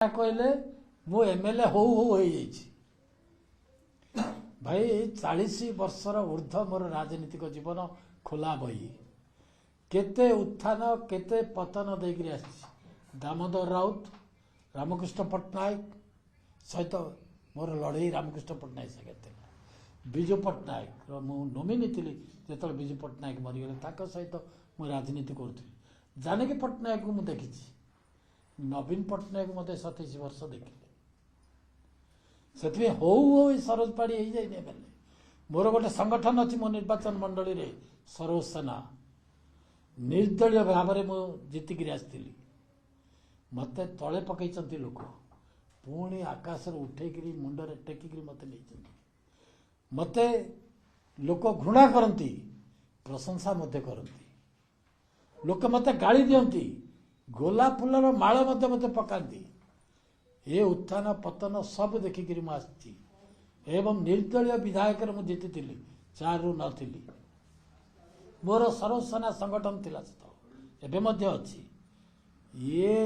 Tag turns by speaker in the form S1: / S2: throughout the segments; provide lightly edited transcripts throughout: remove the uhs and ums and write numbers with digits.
S1: कहले मु एमएलए हो भाई 40 वर्षर ऊर्ध मोर राजनीतिक जीवन खोला बही केते उत्थान केते पतन देकरी आसी दामोदर राउत रामकृष्ण पट्टनायक सहित मोर लड़ई रामकृष्ण पट्टनायक सहित विजु पट्टनायक मु नोमिनी थी जो विजु पट्टनायक मरीगले सहित मु राजनीति करुली जानकी पट्टनायक को मुझे देखी नवीन पट्टनायक मत 27 वर्ष देखिले से हो सरोज पाड़ी हो जाए मोर गोटे संगठन अच्छी मो निर्वाचन मंडली रे सरोज सेना निर्दलीय भाव में मु जीतिक आसती मत तले पकई लोक पुणी आकाश उठेक मुंडे टेकिक मत नहीं मत लोक घृणा करती प्रशंसा करती लोक मत गाड़ी दियंती गोलाप फूलर माल मत पकाती ये उत्थान पतन सब देखिक आसी एवं निर्दलीय विधायक मुझे जीति 4 रु नी मोर सरोज सेना संगठन थिला एवं अच्छी ये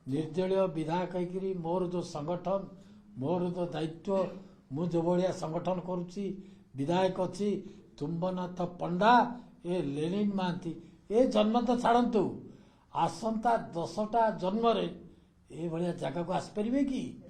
S1: निर्दलीय विधायक होकर मोर जो संगठन मोर जो दायित्व मु जो भाया संगठन करुच्ची विधायक अच्छी तुम्बनाथ पंडा ए लेनिन महांती ए जन्म तो छाड़ू आसंता 10टा जन्म ये जगह को आसपारे कि